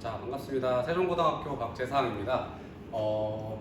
자, 반갑습니다. 세종고등학교 박재상입니다.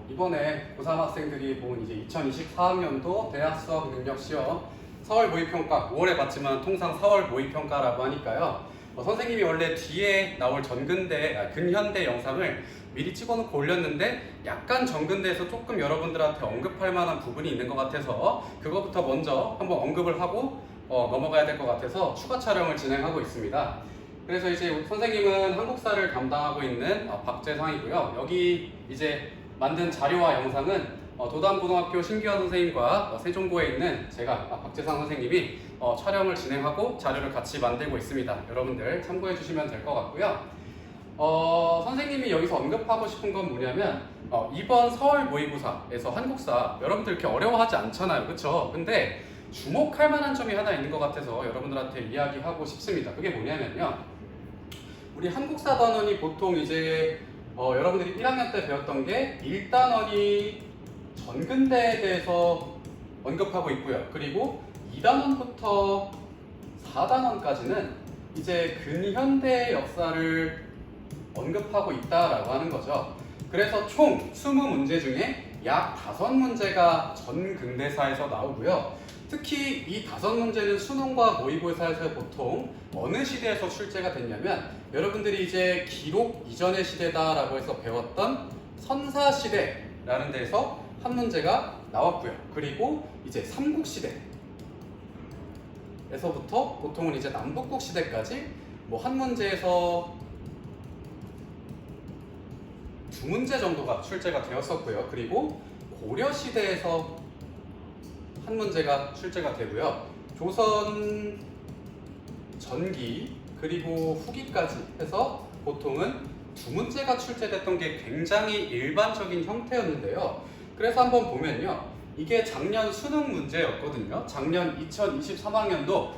이번에 고3 학생들이 본 이제 2024학년도 대학 수학 능력 시험 서울 모의평가 5월에 봤지만 통상 4월 모의평가라고 하니까요. 선생님이 원래 뒤에 나올 근현대 영상을 미리 찍어놓고 올렸는데 약간 전근대에서 조금 여러분들한테 언급할 만한 부분이 있는 것 같아서 그거부터 먼저 한번 언급을 하고 넘어가야 될 것 같아서 추가 촬영을 진행하고 있습니다. 그래서 이제 선생님은 한국사를 담당하고 있는 박재상이고요. 여기 이제 만든 자료와 영상은 도담고등학교 신규환 선생님과 세종고에 있는 제가 박재상 선생님이 촬영을 진행하고 자료를 같이 만들고 있습니다. 여러분들 참고해 주시면 될 것 같고요. 선생님이 여기서 언급하고 싶은 건 뭐냐면 이번 서울 모의고사에서 한국사 여러분들 이렇게 어려워하지 않잖아요, 그렇죠? 근데 주목할 만한 점이 하나 있는 것 같아서 여러분들한테 이야기하고 싶습니다. 그게 뭐냐면요, 우리 한국사 단원이 보통 이제 여러분들이 1학년 때 배웠던 게 1단원이 전근대에 대해서 언급하고 있고요. 그리고 2단원부터 4단원까지는 이제 근현대 역사를 언급하고 있다라고 하는 거죠. 그래서 총 20문제 중에 약 5문제가 전근대사에서 나오고요. 특히 이 5문제는 수능과 모의고사에서 보통 어느 시대에서 출제가 됐냐면 여러분들이 이제 기록 이전의 시대다라고 해서 배웠던 선사시대라는 데서 한 문제가 나왔고요. 그리고 이제 삼국시대에서부터 보통은 이제 남북국 시대까지 뭐 한 문제에서 2문제 정도가 출제가 되었었고요. 그리고 고려시대에서 한 문제가 출제가 되고요. 조선 전기 그리고 후기까지 해서 보통은 2문제가 출제됐던 게 굉장히 일반적인 형태였는데요. 그래서 한번 보면요, 이게 작년 수능 문제였거든요. 작년 2023학년도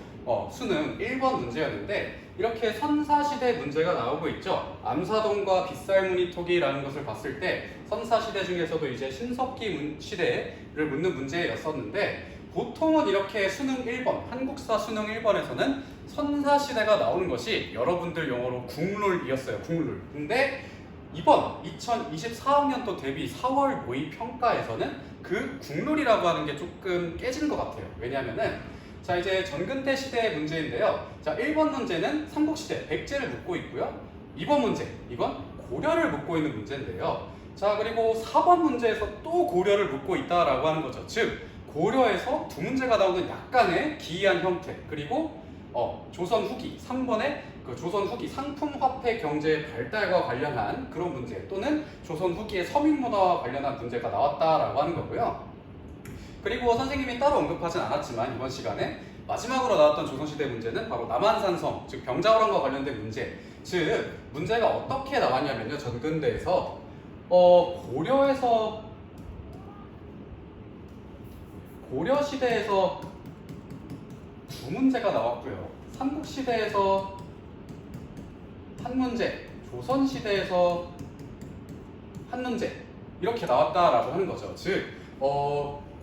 수능 1번 문제였는데 이렇게 선사시대 문제가 나오고 있죠. 암사동과 빗살무늬토기라는 것을 봤을 때 선사시대 중에서도 이제 신석기 시대를 묻는 문제였었는데 보통은 이렇게 수능 1번, 한국사 수능 1번에서는 선사시대가 나오는 것이 여러분들 용어로 국룰이었어요. 국룰. 근데 이번 2024학년도 대비 4월 모의평가에서는 그 국룰이라고 하는 게 조금 깨진 것 같아요. 왜냐하면은 자, 이제 전근대 시대의 문제인데요. 자, 1번 문제는 삼국시대, 백제를 묻고 있고요. 2번 문제, 이건 고려를 묻고 있는 문제인데요. 자, 그리고 4번 문제에서 또 고려를 묻고 있다라고 하는 거죠. 즉, 고려에서 2문제가 나오는 약간의 기이한 형태, 그리고 조선 후기, 3번의 그 조선 후기 상품화폐 경제의 발달과 관련한 그런 문제, 또는 조선 후기의 서민문화와 관련한 문제가 나왔다라고 하는 거고요. 그리고 선생님이 따로 언급하진 않았지만 이번 시간에 마지막으로 나왔던 조선시대 문제는 바로 남한산성, 즉 병자호란과 관련된 문제. 즉 문제가 어떻게 나왔냐면요, 전근대에서 고려시대에서 2문제가 나왔고요. 삼국시대에서 한 문제, 조선시대에서 한 문제, 이렇게 나왔다라고 하는 거죠. 즉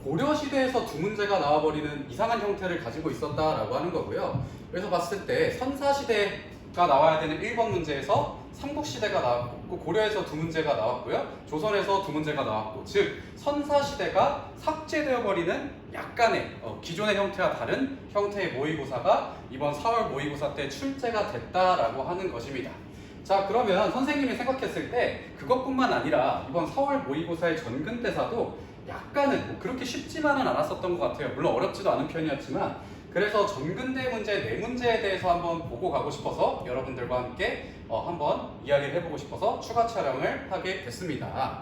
고려시대에서 2문제가 나와버리는 이상한 형태를 가지고 있었다라고 하는 거고요. 그래서 봤을 때 선사시대가 나와야 되는 1번 문제에서 삼국시대가 나왔고, 고려에서 2문제가 나왔고요. 조선에서 2문제가 나왔고, 즉 선사시대가 삭제되어 버리는 약간의 기존의 형태와 다른 형태의 모의고사가 이번 4월 모의고사 때 출제가 됐다라고 하는 것입니다. 자, 그러면 선생님이 생각했을 때 그것뿐만 아니라 이번 4월 모의고사의 전근대사도 약간은 뭐 그렇게 쉽지만은 않았었던 것 같아요. 물론 어렵지도 않은 편이었지만, 그래서 전근대 문제 4문제에 대해서 한번 보고 가고 싶어서 여러분들과 함께 한번 이야기를 해보고 싶어서 추가 촬영을 하게 됐습니다.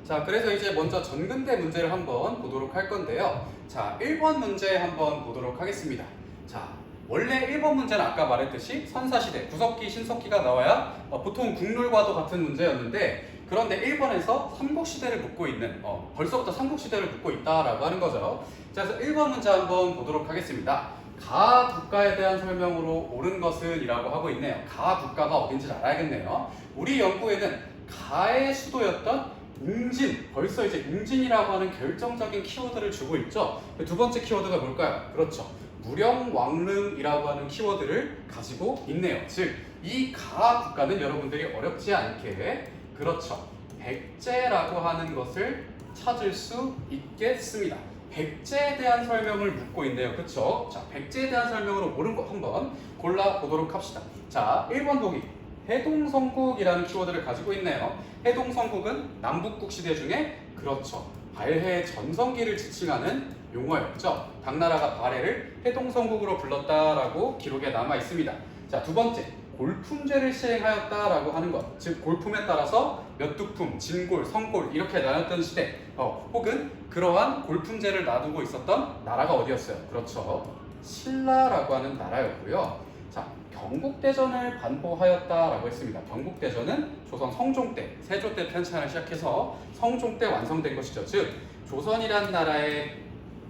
자, 그래서 이제 먼저 전근대 문제를 한번 보도록 할 건데요. 자, 1번 문제 한번 보도록 하겠습니다. 자, 원래 1번 문제는 아까 말했듯이 선사시대, 구석기, 신석기가 나와야 보통 국룰과도 같은 문제였는데, 그런데 1번에서 삼국시대를 묻고 있는, 벌써부터 삼국시대를 묻고 있다라고 하는 거죠. 자, 그래서 1번 문제 한번 보도록 하겠습니다. 가 국가에 대한 설명으로 옳은 것은 이라고 하고 있네요. 가 국가가 어딘지 알아야겠네요. 우리 연구에는 가의 수도였던 웅진, 벌써 이제 웅진이라고 하는 결정적인 키워드를 주고 있죠. 두 번째 키워드가 뭘까요? 그렇죠, 무령왕릉이라고 하는 키워드를 가지고 있네요. 즉, 이 가 국가는 여러분들이 어렵지 않게 그렇죠. 백제라고 하는 것을 찾을 수 있겠습니다. 백제에 대한 설명을 묻고 있네요. 그렇죠? 자, 백제에 대한 설명으로 옳은 거 한번 골라보도록 합시다. 자, 1번 보기. 해동성국이라는 키워드를 가지고 있네요. 해동성국은 남북국 시대 중에 그렇죠. 발해 전성기를 지칭하는 용어였죠. 당나라가 발해를 해동성국으로 불렀다라고 기록에 남아 있습니다. 자, 두 번째. 골품제를 시행하였다라고 하는 것. 즉, 골품에 따라서 몇두품, 진골, 성골 이렇게 나눴던 시대. 혹은 그러한 골품제를 놔두고 있었던 나라가 어디였어요? 그렇죠. 신라라고 하는 나라였고요. 자, 경국대전을 반포하였다라고 했습니다. 경국대전은 조선 성종 때, 세조 때 편찬을 시작해서 성종 때 완성된 것이죠. 즉, 조선이란 나라의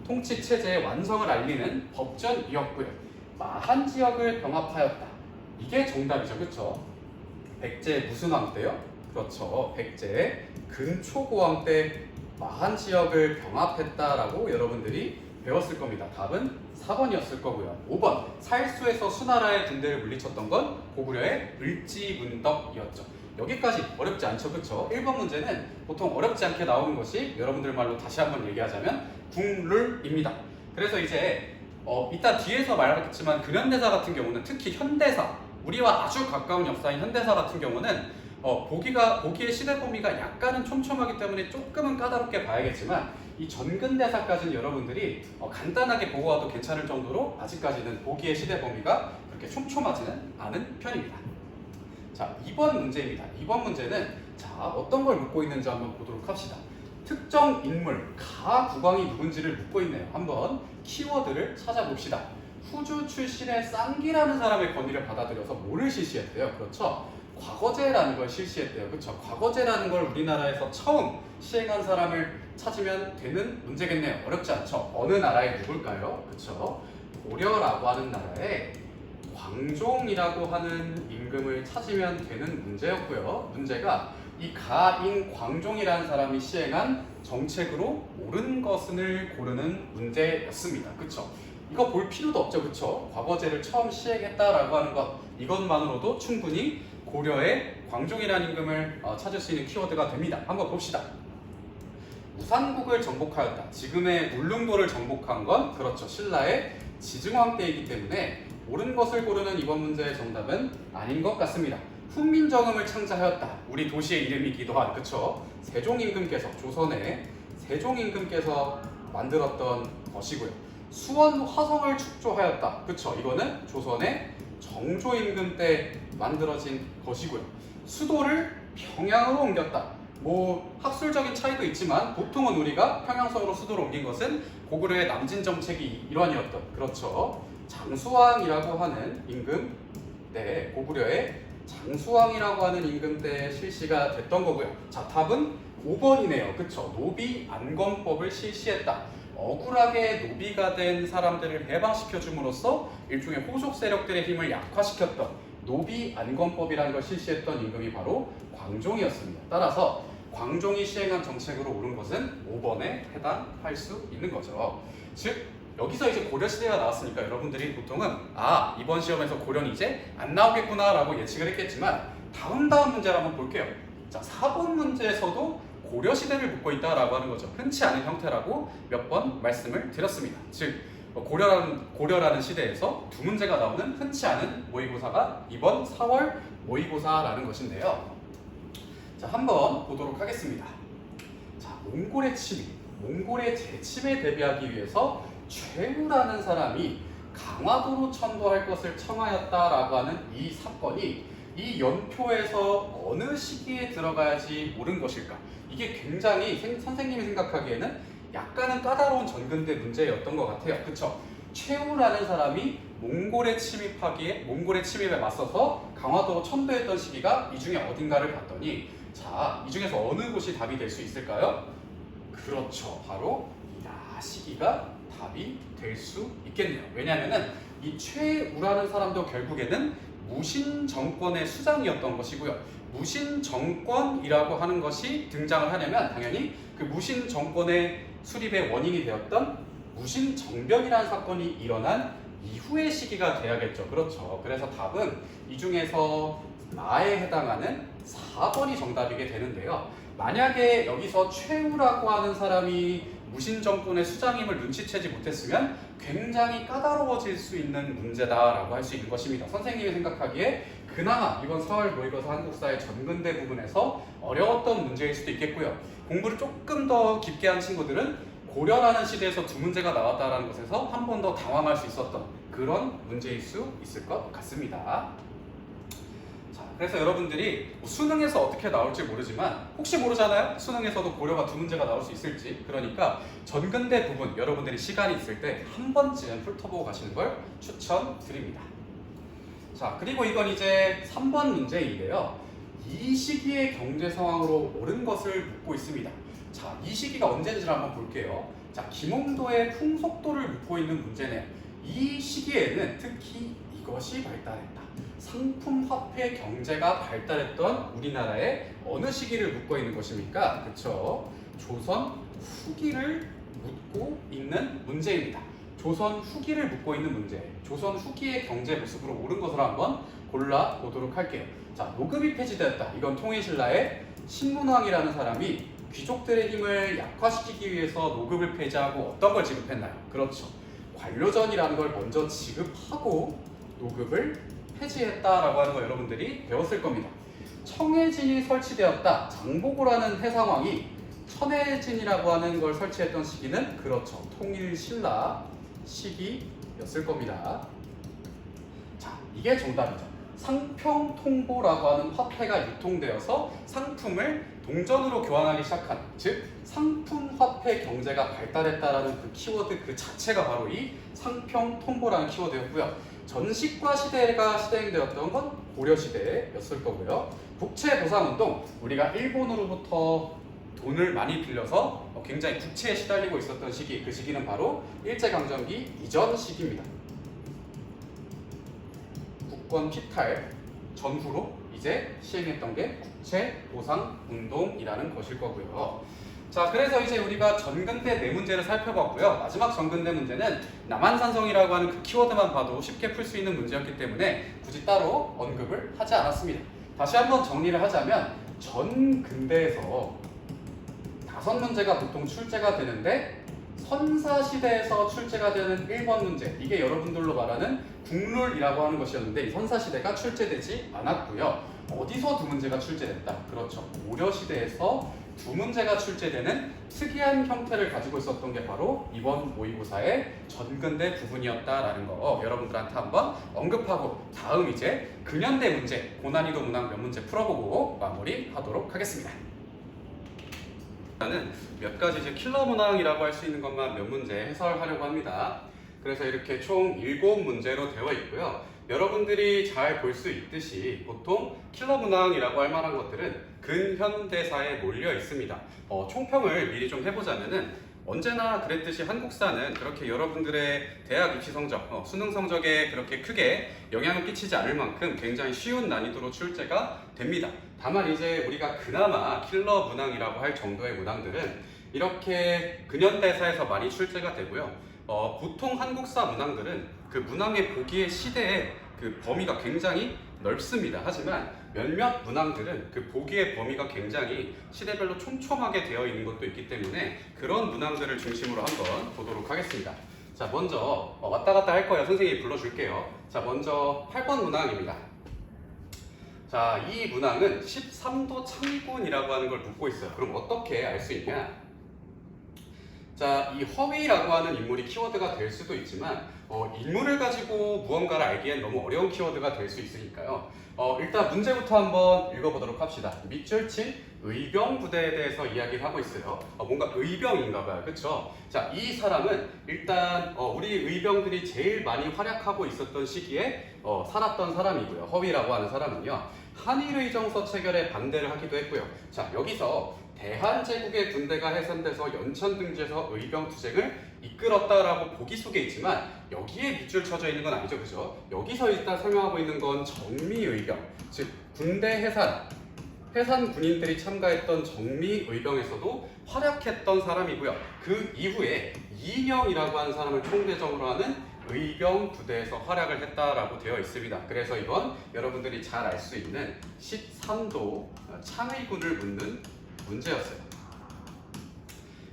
통치 체제의 완성을 알리는 법전이었고요. 마한 지역을 병합하였다. 이게 정답이죠. 그렇죠? 백제 무슨 왕 때요? 그렇죠. 백제 근초고왕 때 마한 지역을 병합했다라고 여러분들이 배웠을 겁니다. 답은 4번이었을 거고요. 5번 살수에서 수나라의 군대를 물리쳤던 건 고구려의 을지문덕이었죠. 여기까지 어렵지 않죠. 그렇죠? 1번 문제는 보통 어렵지 않게 나오는 것이 여러분들 말로 다시 한번 얘기하자면 국룰입니다. 그래서 이제 이따 뒤에서 말하겠지만 근현대사 같은 경우는 특히 현대사, 우리와 아주 가까운 역사인 현대사 같은 경우는 보기의 시대 범위가 약간은 촘촘하기 때문에 조금은 까다롭게 봐야겠지만 이 전근대사까지는 여러분들이 간단하게 보고 와도 괜찮을 정도로 아직까지는 보기의 시대 범위가 그렇게 촘촘하지는 않은 편입니다. 자, 2번 문제입니다. 2번 문제는 자, 어떤 걸 묻고 있는지 한번 보도록 합시다. 특정 인물, 가 국왕이 누군지를 묻고 있네요. 한번 키워드를 찾아봅시다. 후주 출신의 쌍기라는 사람의 권위를 받아들여서 뭐를 실시했대요? 그렇죠? 과거제라는 걸 실시했대요. 그렇죠? 과거제라는 걸 우리나라에서 처음 시행한 사람을 찾으면 되는 문제겠네요. 어렵지 않죠? 어느 나라의 누굴까요? 그렇죠? 고려라고 하는 나라의 광종이라고 하는 임금을 찾으면 되는 문제였고요. 문제가 이 가인 광종이라는 사람이 시행한 정책으로 옳은 것을 고르는 문제였습니다. 그렇죠? 이거 볼 필요도 없죠. 그렇죠? 과거제를 처음 시행했다라고 하는 것, 이것만으로도 충분히 고려의 광종이라는 임금을 찾을 수 있는 키워드가 됩니다. 한번 봅시다. 무산국을 정복하였다. 지금의 울릉도를 정복한 건 그렇죠. 신라의 지증왕 때이기 때문에 옳은 것을 고르는 이번 문제의 정답은 아닌 것 같습니다. 훈민정음을 창자하였다. 우리 도시의 이름이기도 한, 그쵸? 세종임금께서, 조선의 세종임금께서 만들었던 것이고요. 수원 화성을 축조하였다. 그쵸? 이거는 조선의 정조임금 때 만들어진 것이고요. 수도를 평양으로 옮겼다. 뭐 학술적인 차이도 있지만 보통은 우리가 평양성으로 수도를 옮긴 것은 고구려의 남진 정책이 일환이었던, 그렇죠? 장수왕이라고 하는 임금 때, 고구려의 장수왕이라고 하는 임금 때 실시가 됐던 거고요. 자, 답은 5번이네요. 그쵸? 노비 안건법을 실시했다. 억울하게 노비가 된 사람들을 해방시켜 줌으로써 일종의 호족 세력들의 힘을 약화시켰던 노비 안건법이라는 걸 실시했던 임금이 바로 광종이었습니다. 따라서 광종이 시행한 정책으로 옳은 것은 5번에 해당할 수 있는 거죠. 즉, 여기서 이제 고려시대가 나왔으니까 여러분들이 보통은 이번 시험에서 고려는 이제 안 나오겠구나 라고 예측을 했겠지만 다음 문제를 한번 볼게요. 자, 4번 문제에서도 고려시대를 묻고 있다라고 하는 거죠. 흔치 않은 형태라고 몇 번 말씀을 드렸습니다. 즉, 고려라는 시대에서 두 문제가 나오는 흔치 않은 모의고사가 이번 4월 모의고사라는 것인데요. 자, 한번 보도록 하겠습니다. 자, 몽골의 침입, 몽골의 재침에 대비하기 위해서 최후라는 사람이 강화도로 천도할 것을 청하였다라고 하는 이 사건이 이 연표에서 어느 시기에 들어가야지 옳은 것일까? 이게 굉장히 선생님이 생각하기에는 약간은 까다로운 전근대 문제였던 것 같아요. 그쵸? 최후라는 사람이 몽골의 침입에 맞서서 강화도로 천도했던 시기가 이 중에 어딘가를 봤더니 자, 이 중에서 어느 곳이 답이 될 수 있을까요? 그렇죠. 바로 이 시기가 답이 될 수 있겠네요. 왜냐하면은 이 최우라는 사람도 결국에는 무신 정권의 수장이었던 것이고요. 무신 정권이라고 하는 것이 등장을 하려면 당연히 그 무신 정권의 수립의 원인이 되었던 무신 정변이라는 사건이 일어난 이후의 시기가 돼야겠죠. 그렇죠. 그래서 답은 이 중에서 나에 해당하는 4번이 정답이게 되는데요. 만약에 여기서 최우라고 하는 사람이 무신정권의 수장임을 눈치채지 못했으면 굉장히 까다로워질 수 있는 문제다라고 할 수 있는 것입니다. 선생님이 생각하기에 그나마 이번 4월 모의고사 한국사의 전근대 부분에서 어려웠던 문제일 수도 있겠고요. 공부를 조금 더 깊게 한 친구들은 고려라는 시대에서 두 문제가 나왔다는 것에서 한 번 더 당황할 수 있었던 그런 문제일 수 있을 것 같습니다. 자, 그래서 여러분들이 수능에서 어떻게 나올지 모르지만 혹시 모르잖아요? 수능에서도 고려가 두 문제가 나올 수 있을지. 그러니까 전근대 부분 여러분들이 시간이 있을 때 한 번쯤 훑어보고 가시는 걸 추천드립니다. 자, 그리고 이건 이제 3번 문제인데요. 이 시기의 경제 상황으로 옳은 것을 묻고 있습니다. 자, 이 시기가 언제인지를 한번 볼게요. 자, 김홍도의 풍속도를 묻고 있는 문제네요. 이 시기에는 특히 이것이 발달했다. 상품 화폐 경제가 발달했던 우리나라의 어느 시기를 묻고 있는 것입니까? 그쵸? 조선 후기를 묻고 있는 문제입니다. 조선 후기를 묻고 있는 문제, 조선 후기의 경제 모습으로 옳은 것을 한번 골라보도록 할게요. 자, 노급이 폐지되었다. 이건 통일신라의 신문왕이라는 사람이 귀족들의 힘을 약화시키기 위해서 노급을 폐지하고 어떤 걸 지급했나요? 그렇죠. 관료전이라는 걸 먼저 지급하고 노급을 폐지했다라고 하는 거 여러분들이 배웠을 겁니다. 청해진이 설치되었다. 장보고라는 해상왕이 청해진이라고 하는 걸 설치했던 시기는 그렇죠. 통일신라 시기였을 겁니다. 자, 이게 정답이죠. 상평통보라고 하는 화폐가 유통되어서 상품을 동전으로 교환하기 시작한, 즉 상품화폐 경제가 발달했다라는 그 키워드 그 자체가 바로 이 상평통보라는 키워드였고요. 전식과 시대가 시행되었던 건 고려시대였을 거고요. 국채보상운동, 우리가 일본으로부터 돈을 많이 빌려서 굉장히 국채에 시달리고 있었던 시기, 그 시기는 바로 일제강점기 이전 시기입니다. 국권 피탈 전후로 이제 시행했던 게 국채보상운동이라는 것일 거고요. 자, 그래서 이제 우리가 전근대 네 문제를 살펴봤고요. 마지막 전근대 문제는 남한산성이라고 하는 그 키워드만 봐도 쉽게 풀 수 있는 문제였기 때문에 굳이 따로 언급을 하지 않았습니다. 다시 한번 정리를 하자면 전근대에서 5문제가 보통 출제가 되는데 선사시대에서 출제가 되는 1번 문제, 이게 여러분들로 말하는 국룰이라고 하는 것이었는데 이 선사시대가 출제되지 않았고요. 어디서 두 문제가 출제됐다? 그렇죠. 고려시대에서 두 문제가 출제되는 특이한 형태를 가지고 있었던 게 바로 이번 모의고사의 전근대 부분이었다라는 거 여러분들한테 한번 언급하고 다음 이제 근현대 문제, 고난이도 문항 몇 문제 풀어보고 마무리하도록 하겠습니다. 몇 가지 이제 킬러 문항이라고 할 수 있는 것만 몇 문제 해설하려고 합니다. 그래서 이렇게 총 7문제로 되어 있고요. 여러분들이 잘 볼 수 있듯이 보통 킬러 문항이라고 할 만한 것들은 근현대사에 몰려 있습니다. 총평을 미리 좀 해보자면은 언제나 그랬듯이 한국사는 그렇게 여러분들의 대학 입시 성적, 수능 성적에 그렇게 크게 영향을 끼치지 않을 만큼 굉장히 쉬운 난이도로 출제가 됩니다. 다만 이제 우리가 그나마 킬러 문항이라고 할 정도의 문항들은 이렇게 근현대사에서 많이 출제가 되고요. 보통 한국사 문항들은 그 문항의 보기의 시대에 그 범위가 굉장히 넓습니다. 하지만 몇몇 문항들은 그 보기의 범위가 굉장히 시대별로 촘촘하게 되어 있는 것도 있기 때문에 그런 문항들을 중심으로 한번 보도록 하겠습니다. 자, 먼저 왔다 갔다 할 거예요. 선생님이 불러줄게요. 자, 먼저 8번 문항입니다. 자, 이 문항은 13도 창군이라고 하는 걸 묻고 있어요. 그럼 어떻게 알 수 있냐? 자, 이 허위라고 하는 인물이 키워드가 될 수도 있지만 인물을 가지고 무언가를 알기엔 너무 어려운 키워드가 될 수 있으니까요. 일단 문제부터 한번 읽어보도록 합시다. 밑줄 친 의병 부대에 대해서 이야기를 하고 있어요. 뭔가 의병인가 봐요. 그쵸? 자, 이 사람은 일단 우리 의병들이 제일 많이 활약하고 있었던 시기에 살았던 사람이고요. 허위라고 하는 사람은요. 한일의정서 체결에 반대를 하기도 했고요. 자, 여기서 대한제국의 군대가 해산돼서 연천 등지에서 의병 투쟁을 이끌었다라고 보기 속에 있지만 여기에 밑줄 쳐져 있는 건 아니죠. 그죠? 여기서 일단 설명하고 있는 건 정미의병, 즉 군대 해산 군인들이 참가했던 정미의병에서도 활약했던 사람이고요. 그 이후에 이명이라고 하는 사람을 총대적으로 하는 의병 부대에서 활약을 했다라고 되어 있습니다. 그래서 이건 여러분들이 잘 알 수 있는 13도 창의군을 묻는 문제였어요.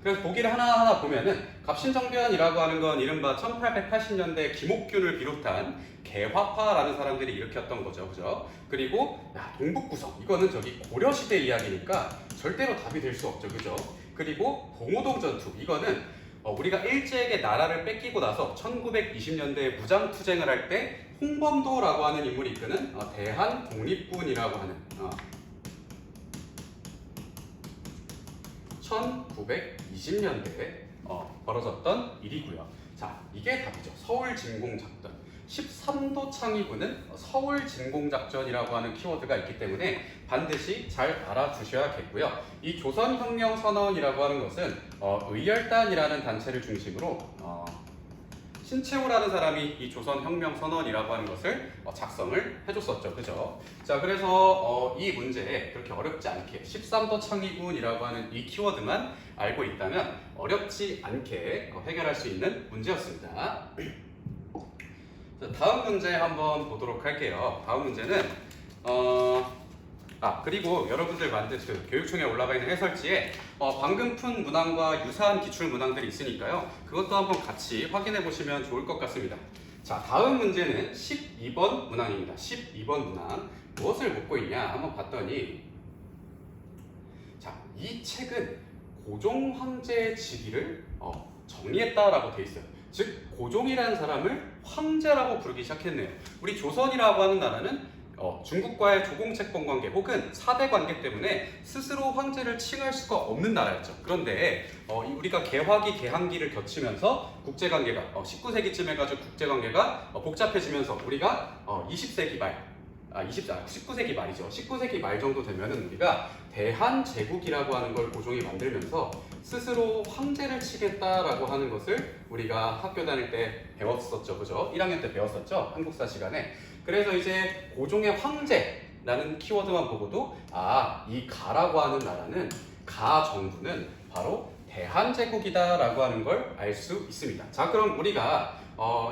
그래서 보기를 하나하나 보면은 갑신정변이라고 하는 건 이른바 1880년대 김옥균을 비롯한 개화파라는 사람들이 일으켰던 거죠. 그죠? 그리고 동북구성 이거는 저기 고려시대 이야기니까 절대로 답이 될 수 없죠. 그죠? 그리고 봉오동 전투 이거는 우리가 일제에게 나라를 뺏기고 나서 1920년대에 무장투쟁을 할 때 홍범도라고 하는 인물이 이끄는 대한독립군이라고 하는 1920년대에 벌어졌던 일이고요. 자, 이게 답이죠. 서울 진공작전. 13도 창의군은 서울 진공작전이라고 하는 키워드가 있기 때문에 반드시 잘 알아두셔야겠고요. 이 조선혁명선언이라고 하는 것은 의열단이라는 단체를 중심으로 신채호라는 사람이 이 조선혁명선언이라고 하는 것을 작성을 해줬었죠. 그죠? 자, 그래서 이 문제에 그렇게 어렵지 않게 13도 창의군이라고 하는 이 키워드만 알고 있다면 어렵지 않게 해결할 수 있는 문제였습니다. 자, 다음 문제 한번 보도록 할게요. 다음 문제는 그리고 여러분들 만든 교육청에 올라가 있는 해설지에 방금 푼 문항과 유사한 기출 문항들이 있으니까요. 그것도 한번 같이 확인해 보시면 좋을 것 같습니다. 자, 다음 문제는 12번 문항입니다. 12번 문항. 무엇을 묻고 있냐 한번 봤더니 자, 이 책은 고종 황제의 직위를 정리했다라고 돼 있어요. 즉 고종이라는 사람을 황제라고 부르기 시작했네요. 우리 조선이라고 하는 나라는 중국과의 조공채권 관계 혹은 사대 관계 때문에 스스로 황제를 칭할 수가 없는 나라였죠. 그런데 우리가 개화기, 개항기를 거치면서 국제관계가 19세기쯤 해가지고 국제관계가 복잡해지면서 우리가 20세기 말 19세기 말이죠. 19세기 말 정도 되면은 우리가 대한제국이라고 하는 걸 고종이 만들면서 스스로 황제를 치겠다라고 하는 것을 우리가 학교 다닐 때 배웠었죠. 그죠? 1학년 때 배웠었죠. 한국사 시간에. 그래서 이제 고종의 황제라는 키워드만 보고도 이 가라고 하는 나라는 가 정부는 바로 대한제국이다라고 하는 걸 알 수 있습니다. 자, 그럼 우리가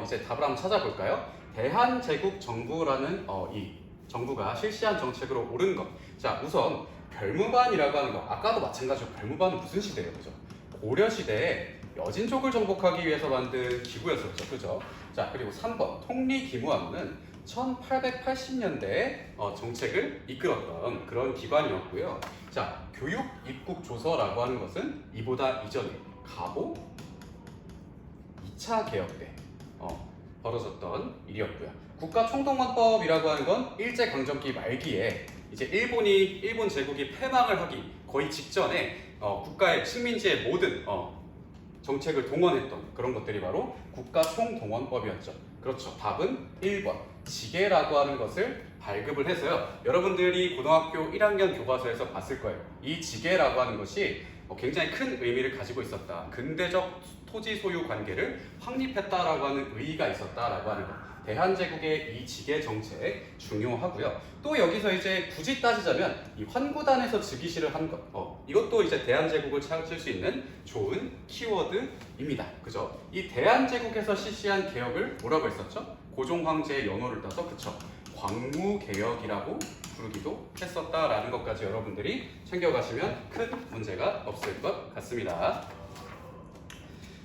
이제 답을 한번 찾아볼까요? 대한제국 정부라는 이 정부가 실시한 정책으로 옳은 것. 자, 우선 별무반이라고 하는 거. 아까도 마찬가지로 별무반은 무슨 시대예요? 그죠? 고려시대에 여진족을 정복하기 위해서 만든 기구였었죠. 그죠? 자, 그리고 3번 통리기무하는 1880년대에 정책을 이끌었던 그런 기관이었고요. 자, 교육입국조서라고 하는 것은 이보다 이전에 가보 2차 개혁 때 벌어졌던 일이었고요. 국가총동원법이라고 하는 건 일제강점기 말기에 이제 일본 제국이 패망을 하기 거의 직전에 국가의 식민지의 모든 정책을 동원했던 그런 것들이 바로 국가총동원법이었죠. 그렇죠. 답은 1번 지계라고 하는 것을 발급을 해서요. 여러분들이 고등학교 1학년 교과서에서 봤을 거예요. 이 지계라고 하는 것이 굉장히 큰 의미를 가지고 있었다. 근대적 토지 소유 관계를 확립했다라고 하는 의의가 있었다라고 하는 것. 대한제국의 이 지계 정책 중요하고요. 또 여기서 이제 굳이 따지자면 이 환구단에서 즉위시를 한 것, 이것도 이제 대한제국을 찾을 수 있는 좋은 키워드입니다. 그죠? 이 대한제국에서 실시한 개혁을 뭐라고 했었죠? 고종 황제의 연호를 따서 그쵸? 광무개혁이라고 부르기도 했었다라는 것까지 여러분들이 챙겨가시면 큰 문제가 없을 것 같습니다.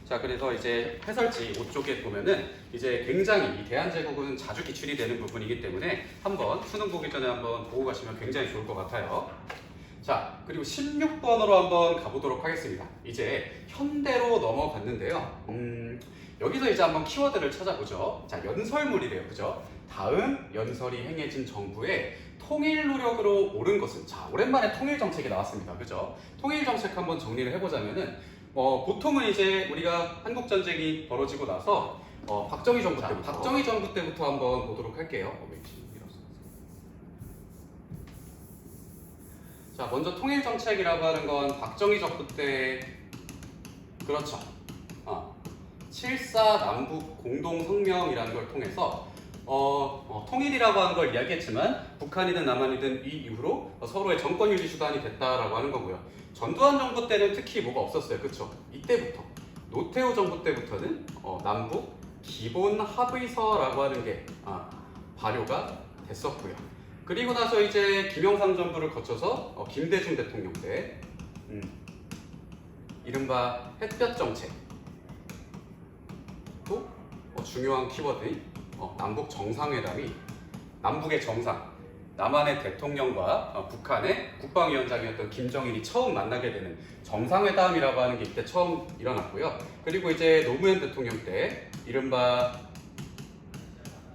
자, 그래서 이제 해설지 5쪽에 보면은 이제 굉장히 이 대한제국은 자주 기출이 되는 부분이기 때문에 한번 수능 보기 전에 한번 보고 가시면 굉장히 좋을 것 같아요. 자, 그리고 16번으로 한번 가보도록 하겠습니다. 이제 현대로 넘어갔는데요. 여기서 이제 한번 키워드를 찾아보죠. 자, 연설물이래요. 그죠? 다음 연설이 행해진 정부의 통일 노력으로 옳은 것은, 자, 오랜만에 통일 정책이 나왔습니다. 그죠? 통일 정책 한번 정리를 해보자면은 보통은 이제 우리가 한국 전쟁이 벌어지고 나서 박정희 정부 때부터 한번 보도록 할게요. 자, 먼저 통일 정책이라고 하는 건 박정희 정부 때 그렇죠. 7.4 남북 공동성명이라는 걸 통해서 통일이라고 하는 걸 이야기했지만 북한이든 남한이든 이 이후로 서로의 정권 유지 수단이 됐다라고 하는 거고요. 전두환 정부 때는 특히 뭐가 없었어요. 그렇죠? 이때부터 노태우 정부 때부터는 남북 기본 합의서라고 하는 게 발효가 됐었고요. 그리고 나서 이제 김영삼 정부를 거쳐서 김대중 대통령 때 이른바 햇볕 정책 또 중요한 키워드인 남북 정상회담이 남북의 정상, 남한의 대통령과 북한의 국방위원장이었던 김정일이 처음 만나게 되는 정상회담이라고 하는 게 이때 처음 일어났고요. 그리고 이제 노무현 대통령 때 이른바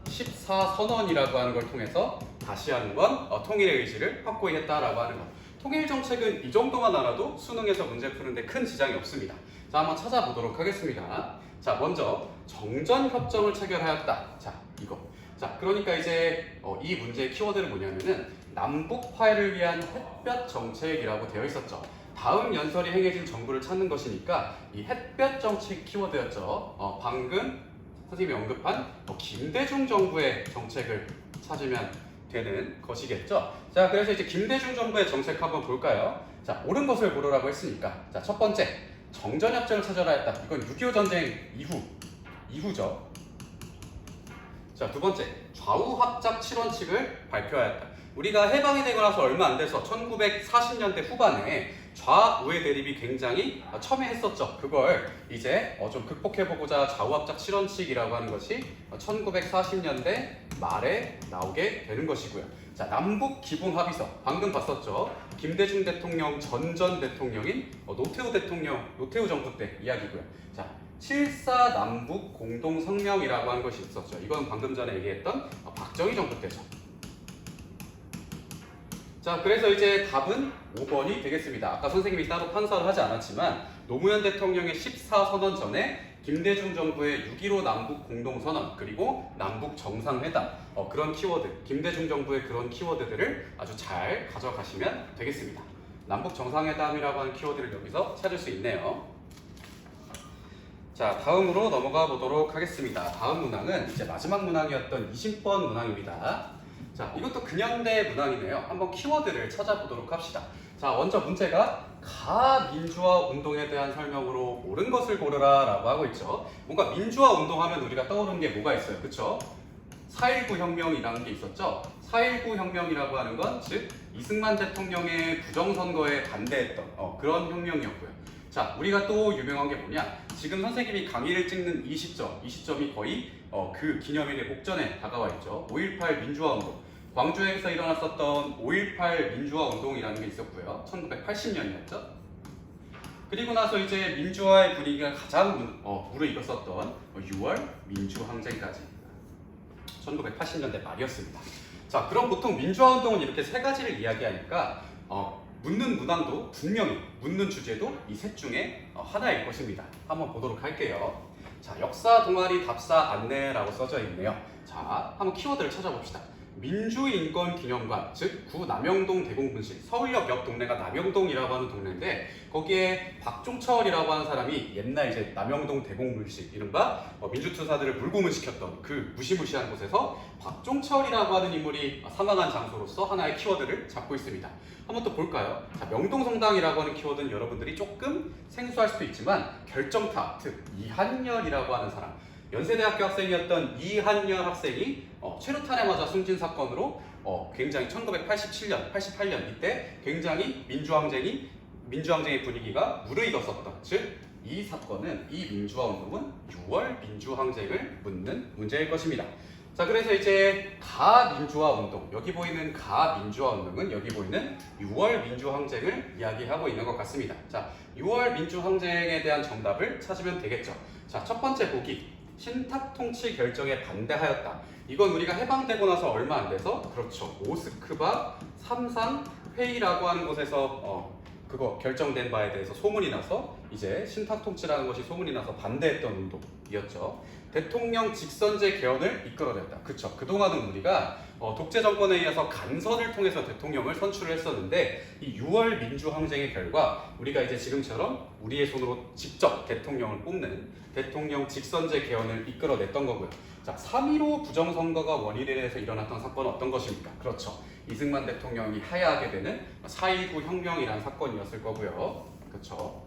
14선언이라고 하는 걸 통해서 다시 한번 통일의 의지를 확고히 했다라고 하는 것. 통일 정책은 이 정도만 알아도 수능에서 문제 푸는데 큰 지장이 없습니다. 자, 한번 찾아보도록 하겠습니다. 자, 먼저 정전협정을 체결하였다. 자, 이거. 자, 그러니까 이제 이 문제의 키워드는 뭐냐면은 남북 화해를 위한 햇볕 정책이라고 되어 있었죠. 다음 연설이 행해진 정부를 찾는 것이니까 이 햇볕 정책 키워드였죠. 방금 선생님이 언급한 김대중 정부의 정책을 찾으면 되는 것이겠죠. 자, 그래서 이제 김대중 정부의 정책 한번 볼까요? 자, 옳은 것을 고르라고 했으니까. 자, 첫 번째, 정전협정을 찾아라 했다. 이건 6.25 전쟁 이후죠. 자, 두 번째, 좌우합작 7원칙을 발표하였다. 우리가 해방이 되고 나서 얼마 안 돼서 1940년대 후반에 좌우의 대립이 굉장히 첨예했었죠. 그걸 이제 좀 극복해보고자 좌우합작 7원칙이라고 하는 것이 1940년대 말에 나오게 되는 것이고요. 자, 남북 기본 합의서 방금 봤었죠. 김대중 대통령 전 대통령인 노태우 대통령, 노태우 정부 때 이야기고요. 자, 7.4 남북 공동성명이라고 하는 것이 있었죠. 이건 방금 전에 얘기했던 박정희 정부 때죠. 자, 그래서 이제 답은 5번이 되겠습니다. 아까 선생님이 따로 판서를 하지 않았지만 노무현 대통령의 14선언 전에 김대중 정부의 6.15 남북 공동선언 그리고 남북 정상회담 그런 키워드, 김대중 정부의 그런 키워드들을 아주 잘 가져가시면 되겠습니다. 남북 정상회담이라고 하는 키워드를 여기서 찾을 수 있네요. 자, 다음으로 넘어가 보도록 하겠습니다. 다음 문항은 이제 마지막 문항이었던 20번 문항입니다. 자, 이것도 근현대 문항이네요. 한번 키워드를 찾아보도록 합시다. 자, 먼저 문제가 가민주화 운동에 대한 설명으로 옳은 것을 고르라 라고 하고 있죠. 뭔가 민주화 운동하면 우리가 떠오르는 게 뭐가 있어요, 그쵸? 4.19 혁명이라는 게 있었죠. 4.19 혁명이라고 하는 건 즉 이승만 대통령의 부정선거에 반대했던 그런 혁명이었고요. 자, 우리가 또 유명한 게 뭐냐, 지금 선생님이 강의를 찍는 이 시점이 거의 그 기념일의 목전에 다가와 있죠. 5.18 민주화 운동, 광주에서 일어났었던 5.18 민주화 운동이라는 게 있었고요. 1980년이었죠. 그리고 나서 이제 민주화의 분위기가 가장 무르익었었던 6월 민주항쟁까지 1980년대 말이었습니다. 자, 그럼 보통 민주화 운동은 이렇게 세 가지를 이야기하니까 묻는 문항도 분명히 묻는 주제도 이 셋 중에 하나일 것입니다. 한번 보도록 할게요. 자, 역사 동아리 답사 안내라고 써져 있네요. 자, 한번 키워드를 찾아봅시다. 민주인권기념관, 즉 구 남영동 대공분실, 서울역 옆 동네가 남영동이라고 하는 동네인데 거기에 박종철이라고 하는 사람이 옛날 이제 남영동 대공분실, 이른바 민주투사들을 물고문시켰던 그 무시무시한 곳에서 박종철이라고 하는 인물이 사망한 장소로서 하나의 키워드를 잡고 있습니다. 한번 또 볼까요? 자, 명동성당이라고 하는 키워드는 여러분들이 조금 생소할 수도 있지만 결정타, 즉 이한열이라고 하는 사람, 연세대학교 학생이었던 이한열 학생이 최루탄에 맞아 숨진 사건으로 굉장히 1987년, 88년 이때 굉장히 민주항쟁의 분위기가 무르익었었던, 즉 이 사건은, 이 민주화 운동은 6월 민주항쟁을 묻는 문제일 것입니다. 자, 그래서 이제 가민주화 운동, 여기 보이는 가민주화 운동은 여기 보이는 6월 민주항쟁을 이야기하고 있는 것 같습니다. 자, 6월 민주항쟁에 대한 정답을 찾으면 되겠죠. 자, 첫 번째 보기, 신탁통치 결정에 반대하였다. 이건 우리가 해방되고 나서 얼마 안 돼서, 그렇죠, 모스크바 3상 회의라고 하는 곳에서 그거 결정된 바에 대해서 소문이 나서 이제 신탁통치라는 것이 소문이 나서 반대했던 운동이었죠. 대통령 직선제 개헌을 이끌어냈다. 그쵸, 그동안은 우리가 독재 정권에 의해서 간선을 통해서 대통령을 선출을 했었는데 이 6월 민주항쟁의 결과 우리가 이제 지금처럼 우리의 손으로 직접 대통령을 뽑는 대통령 직선제 개헌을 이끌어냈던 거고요. 자, 3.15 부정선거가 원인에 대해서 일어났던 사건은 어떤 것입니까? 그렇죠, 이승만 대통령이 하야하게 되는 4.19 혁명이라는 사건이었을 거고요. 그렇죠.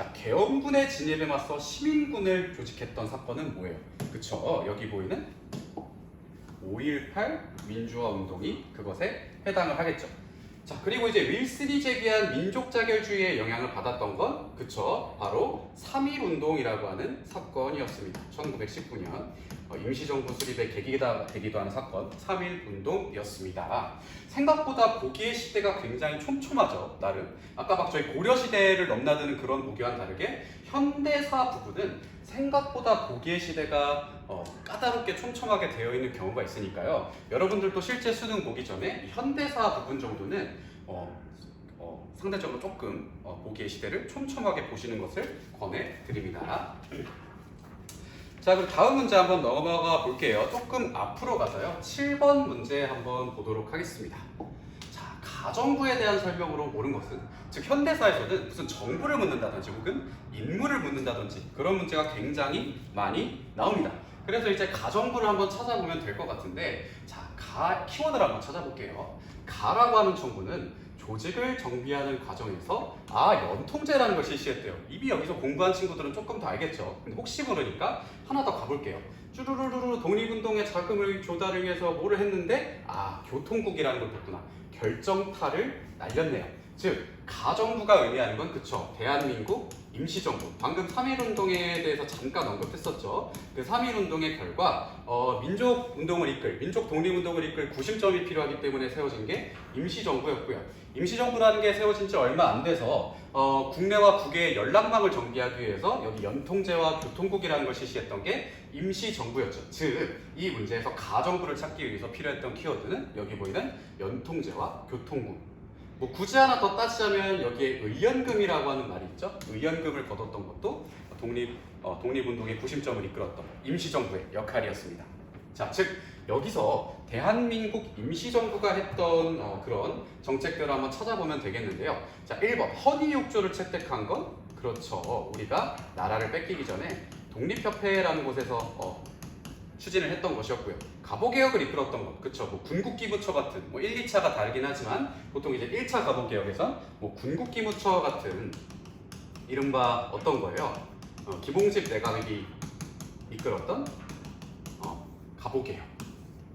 자, 계엄군의 진입에 맞서 시민군을 조직했던 사건은 뭐예요? 그쵸? 여기 보이는 5.18 민주화 운동이 그것에 해당을 하겠죠. 자, 그리고 이제 윌슨이 제기한 민족 자결주의의 영향을 받았던 건 그쵸? 바로 3.1 운동이라고 하는 사건이었습니다. 1919년 임시정부 수립의 계기가 되기도 하는 사건 3.1 운동이었습니다. 생각보다 보기의 시대가 굉장히 촘촘하죠. 나름 아까 막 저희 고려시대를 넘나드는 그런 보기와는 다르게 현대사 부분은 생각보다 보기의 시대가 까다롭게 촘촘하게 되어 있는 경우가 있으니까요. 여러분들도 실제 수능 보기 전에 이 현대사 부분 정도는 상대적으로 조금 보기의 시대를 촘촘하게 보시는 것을 권해드립니다. 자, 그럼 다음 문제 한번 넘어가 볼게요. 조금 앞으로 가서요. 7번 문제 한번 보도록 하겠습니다. 자, 가정부에 대한 설명으로 옳은 것은, 즉 현대사에서는 무슨 정부를 묻는다든지 혹은 인물을 묻는다든지 그런 문제가 굉장히 많이 나옵니다. 그래서 이제 가정부를 한번 찾아보면 될 것 같은데, 자, 키워드를 한번 찾아볼게요. 가라고 하는 정부는 조직을 정비하는 과정에서 연통제라는 걸 실시했대요. 이미 여기서 공부한 친구들은 조금 더 알겠죠. 근데 혹시 모르니까 하나 더 가볼게요. 쭈루루루루 독립운동의 자금을 조달을 위해서 뭐를 했는데 교통국이라는 걸 뒀구나. 결정타를 날렸네요. 즉 가정부가 의미하는 건 그쵸, 대한민국 임시정부. 방금 3.1운동에 대해서 잠깐 언급했었죠. 그 3.1운동의 결과 민족 독립운동을 이끌 구심점이 필요하기 때문에 세워진 게 임시정부였고요. 임시정부라는 게 세워진 지 얼마 안 돼서 국내와 국외의 연락망을 정비하기 위해서 여기 연통제와 교통국이라는 걸 실시했던 게 임시정부였죠. 즉 이 문제에서 가정부를 찾기 위해서 필요했던 키워드는 여기 보이는 연통제와 교통국. 뭐 굳이 하나 더 따지자면 여기에 의연금이라고 하는 말이 있죠. 의연금을 거뒀던 것도 독립운동의 구심점을 이끌었던 임시정부의 역할이었습니다. 자, 즉 여기서 대한민국 임시정부가 했던 그런 정책들을 한번 찾아보면 되겠는데요. 자, 1번 허니욕조를 채택한 건 그렇죠. 우리가 나라를 뺏기기 전에 독립협회라는 곳에서 추진을 했던 것이었고요. 가보개혁을 이끌었던 것, 그쵸? 뭐 군국기무처 같은, 1, 2차가 다르긴 하지만 보통 이제 1차 가보개혁에선 군국기무처 같은 이른바 어떤 거예요? 기봉집 내각이 이끌었던 가보개혁.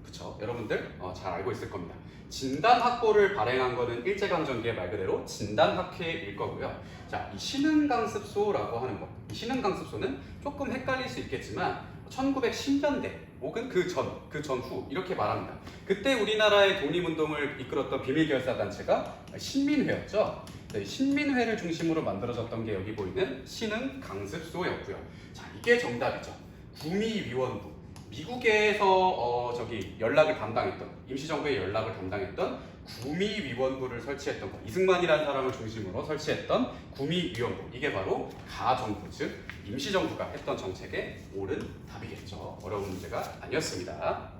그쵸? 여러분들 잘 알고 있을 겁니다. 진단학고를 발행한 거는 일제강점기의 말 그대로 진단학회일 거고요. 자, 이 신흥강습소라고 하는 것, 이 신흥강습소는 조금 헷갈릴 수 있겠지만 1910년대 혹은 그 전후 이렇게 말합니다. 그때 우리나라의 독립운동을 이끌었던 비밀결사단체가 신민회였죠. 네, 신민회를 중심으로 만들어졌던 게 여기 보이는 신흥강습소였고요. 자, 이게 정답이죠. 구미위원부. 미국에서 연락을 담당했던, 임시정부의 연락을 담당했던 구미위원부를 설치했던 것, 이승만이라는 사람을 중심으로 설치했던 구미위원부, 이게 바로 가정부, 즉 임시정부가 했던 정책의 옳은 답이겠죠. 어려운 문제가 아니었습니다.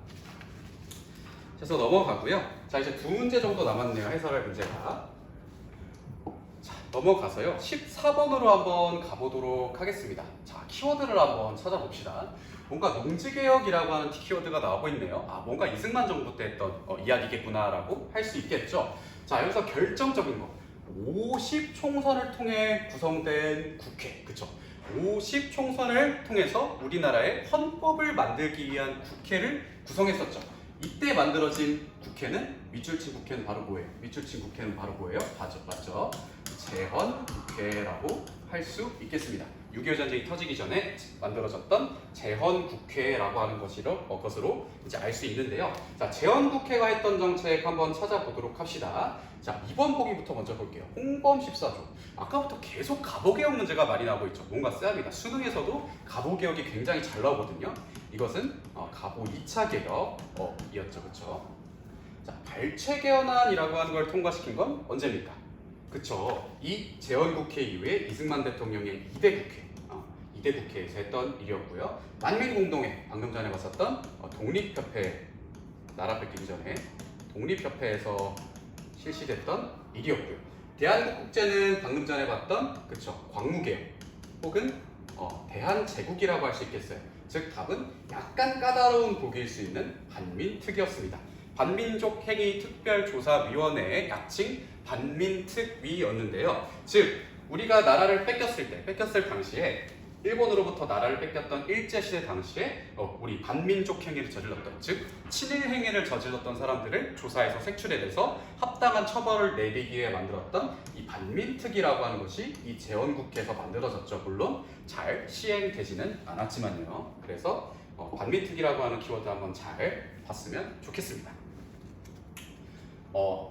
그래서 넘어가고요. 자, 이제 두 문제 정도 남았네요. 해설할 문제가. 자, 넘어가서요. 14번으로 한번 가보도록 하겠습니다. 자, 키워드를 한번 찾아봅시다. 뭔가 농지개혁이라고 하는 키워드가 나오고 있네요. 뭔가 이승만 정부 때 했던 이야기겠구나라고 할 수 있겠죠. 자, 여기서 결정적인 거. 50총선을 통해 구성된 국회. 그쵸? 50총선을 통해서 우리나라의 헌법을 만들기 위한 국회를 구성했었죠. 이때 만들어진 국회는 밑줄친 국회는 바로 뭐예요? 밑줄친 국회는 바로 뭐예요? 맞죠? 재헌국회라고 할 수 있겠습니다. 6.25 전쟁이 터지기 전에 만들어졌던 재헌국회라고 하는 것으로 이제 알 수 있는데요. 자, 재헌국회가 했던 정책 한번 찾아보도록 합시다. 자, 2번 보기부터 먼저 볼게요. 홍범 14조. 아까부터 계속 가보개혁 문제가 많이 나오고 있죠. 뭔가 쎄합니다. 수능에서도 가보개혁이 굉장히 잘 나오거든요. 이것은 가보 2차 개혁이었죠. 그쵸? 자, 발췌개헌안이라고 하는 걸 통과시킨 건 언제입니까? 그쵸. 이 재헌국회 이후에 이승만 대통령의 2대 국회에서 했던 일이었고요. 만민공동회, 방금 전에 봤었던 독립협회, 나라 뺏기기 전에 독립협회에서 실시됐던 일이었고요. 대한국국제는 방금 전에 봤던 광무개혁 혹은 대한제국이라고 할 수 있겠어요. 즉 답은 약간 까다로운 보기일 수 있는 반민특위였습니다. 반민족행위특별조사위원회의 약칭 반민특위였는데요. 즉 우리가 나라를 뺏겼을 당시에 일본으로부터 나라를 뺏겼던 일제시대 당시에 우리 반민족 행위를 저질렀던, 즉 친일 행위를 저질렀던 사람들을 조사해서 색출해내서 합당한 처벌을 내리기 위해 만들었던 이 반민특위라고 하는 것이 이 재헌국회에서 만들어졌죠. 물론 잘 시행되지는 않았지만요. 그래서 반민특위라고 하는 키워드 한번 잘 봤으면 좋겠습니다.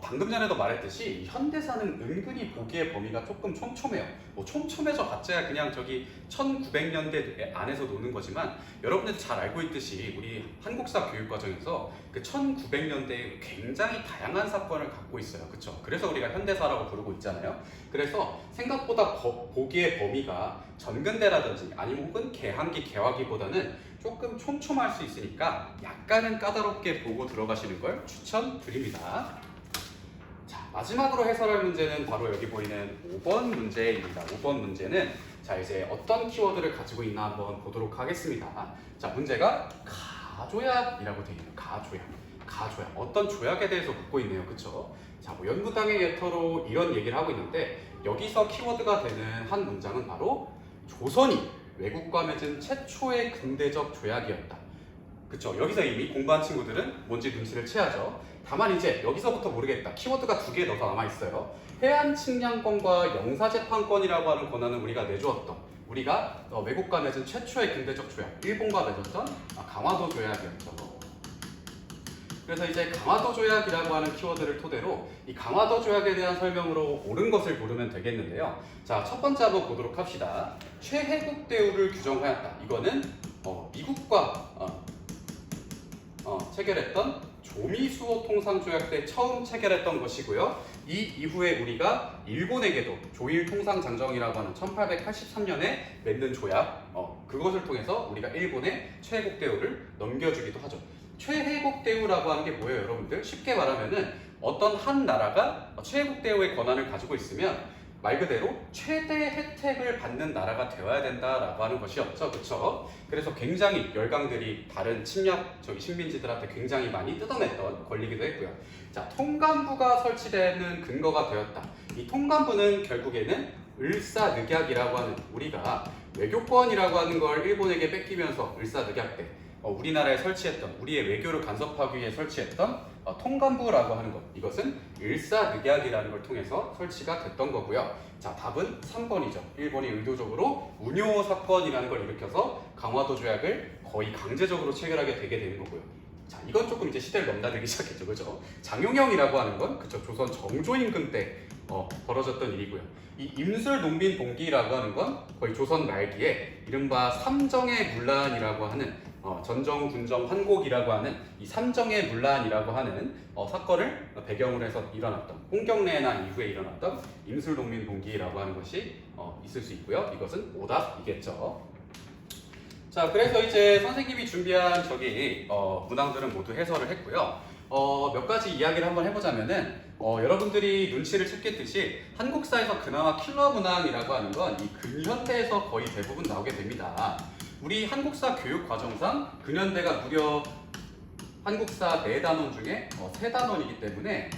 방금 전에도 말했듯이 현대사는 은근히 보기의 범위가 조금 촘촘해요. 촘촘해져 봤자 그냥 저기 1900년대 안에서 노는 거지만, 여러분들도 잘 알고 있듯이 우리 한국사 교육과정에서 그 1900년대에 굉장히 다양한 사건을 갖고 있어요. 그쵸? 그래서 우리가 현대사라고 부르고 있잖아요. 그래서 생각보다 보기의 범위가 전근대라든지 아니면 혹은 개항기, 개화기보다는 조금 촘촘할 수 있으니까 약간은 까다롭게 보고 들어가시는 걸 추천드립니다. 자, 마지막으로 해설할 문제는 바로 여기 보이는 5번 문제입니다. 5번 문제는 자, 이제 어떤 키워드를 가지고 있나 한번 보도록 하겠습니다. 자, 문제가 가조약이라고 되어 있네요. 가조약. 어떤 조약에 대해서 묻고 있네요. 그쵸? 자, 연구당의 예터로 이런 얘기를 하고 있는데, 여기서 키워드가 되는 한 문장은 바로 조선이 외국과 맺은 최초의 근대적 조약이었다. 그쵸? 여기서 이미 공부한 친구들은 뭔지 눈치를 채야죠. 다만 이제 여기서부터 모르겠다. 키워드가 2개 더 남아있어요. 해안 측량권과 영사재판권이라고 하는 권한은 우리가 내주었던, 우리가 외국과 맺은 최초의 근대적 조약, 일본과 맺었던 강화도 조약이었죠. 그래서 이제 강화도 조약이라고 하는 키워드를 토대로 이 강화도 조약에 대한 설명으로 옳은 것을 고르면 되겠는데요. 자, 첫 번째 한번 보도록 합시다. 최혜국 대우를 규정하였다. 이거는 미국과 체결했던 조미수호 통상조약 때 처음 체결했던 것이고요. 이 이후에 우리가 일본에게도 조일 통상장정이라고 하는 1883년에 맺는 조약, 그것을 통해서 우리가 일본에 최혜국 대우를 넘겨주기도 하죠. 최혜국 대우라고 하는 게 뭐예요, 여러분들? 쉽게 말하면은 어떤 한 나라가 최혜국 대우의 권한을 가지고 있으면 말 그대로 최대 혜택을 받는 나라가 되어야 된다라고 하는 것이었죠. 그쵸? 그래서 굉장히 열강들이 다른 침략 식민지들한테 굉장히 많이 뜯어냈던 권리기도 했고요. 자, 통감부가 설치되는 근거가 되었다. 이 통감부는 결국에는 을사늑약이라고 하는, 우리가 외교권이라고 하는 걸 일본에게 뺏기면서 을사늑약 때 우리나라에 설치했던, 우리의 외교를 간섭하기 위해 설치했던 통감부라고 하는 것, 이것은 일사늑약이라는 걸 통해서 설치가 됐던 거고요. 자, 답은 3번이죠. 일본이 의도적으로 운요 사건이라는 걸 일으켜서 강화도 조약을 거의 강제적으로 체결하게 되게 되는 거고요. 자, 이건 조금 이제 시대를 넘나들기 시작했죠. 그죠? 장용영이라고 하는 건, 그쵸, 조선 정조임금 때 벌어졌던 일이고요. 이 임술농민 봉기라고 하는 건 거의 조선 말기에 이른바 삼정의 문란이라고 하는 전정, 군정, 환곡이라고 하는 이 삼정의 문란이라고 하는 사건을 배경으로 해서 일어났던, 홍경래난 이후에 일어났던 임술농민 봉기라고 하는 것이 있을 수 있고요. 이것은 오답이겠죠. 자, 그래서 이제 선생님이 준비한 문항들은 모두 해설을 했고요. 몇 가지 이야기를 한번 해보자면은 여러분들이 눈치를 챘겠듯이 한국사에서 그나마 킬러 문항이라고 하는 건 이 근현대에서 거의 대부분 나오게 됩니다. 우리 한국사 교육 과정상 근현대가 무려 한국사 4단원 중에 3단원이기 때문에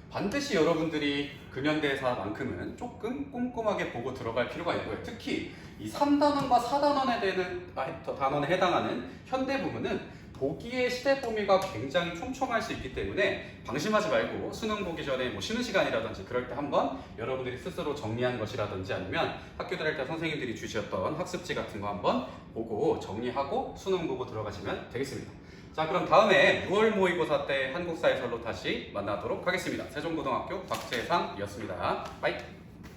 반드시 여러분들이 근현대사만큼은 조금 꼼꼼하게 보고 들어갈 필요가 있고요. 특히 이 3단원과 4단원에 단원에 해당하는 현대 부분은 보기의 시대 범위가 굉장히 촘촘할 수 있기 때문에 방심하지 말고 수능 보기 전에 쉬는 시간이라든지 그럴 때 한번 여러분들이 스스로 정리한 것이라든지 아니면 학교 다닐 때 선생님들이 주셨던 학습지 같은 거 한번 보고 정리하고 수능 보고 들어가시면 되겠습니다. 자, 그럼 다음에 6월 모의고사 때 한국사 해설로 다시 만나도록 하겠습니다. 세종고등학교 박재상이었습니다. 빠이.